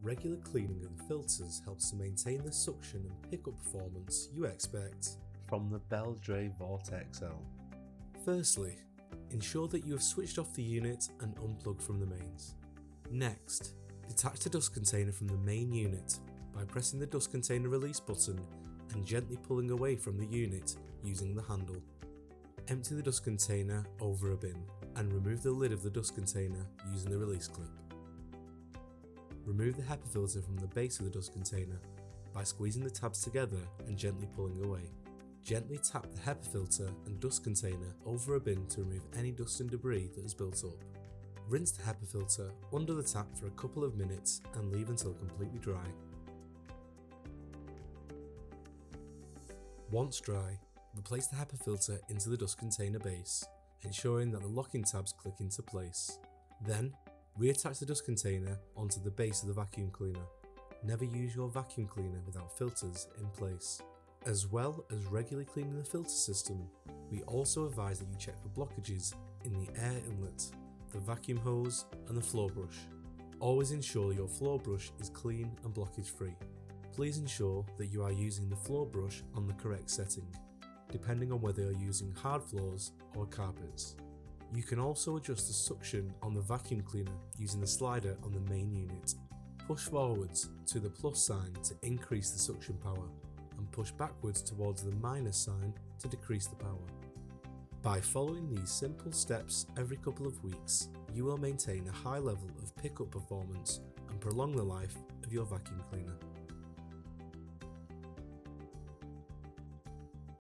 Regular cleaning of the filters helps to maintain the suction and pickup performance you expect from the Beldray Vortexl. Firstly, ensure that you have switched off the unit and unplugged from the mains. Next, detach the dust container from the main unit by pressing the dust container release button and gently pulling away from the unit using the handle. Empty the dust container over a bin and remove the lid of the dust container using the release clip. Remove the HEPA filter from the base of the dust container by squeezing the tabs together and gently pulling away. Gently tap the HEPA filter and dust container over a bin to remove any dust and debris that has built up. Rinse the HEPA filter under the tap for a couple of minutes and leave until completely dry. Once dry, replace the HEPA filter into the dust container base, ensuring that the locking tabs click into place. Then, reattach the dust container onto the base of the vacuum cleaner. Never use your vacuum cleaner without filters in place. As well as regularly cleaning the filter system, we also advise that you check for blockages in the air inlet, the vacuum hose and the floor brush. Always ensure your floor brush is clean and blockage free. Please ensure that you are using the floor brush on the correct setting, depending on whether you're using hard floors or carpets. You can also adjust the suction on the vacuum cleaner using the slider on the main unit. Push forwards to the plus sign to increase the suction power, and push backwards towards the minus sign to decrease the power. By following these simple steps every couple of weeks, you will maintain a high level of pickup performance and prolong the life of your vacuum cleaner.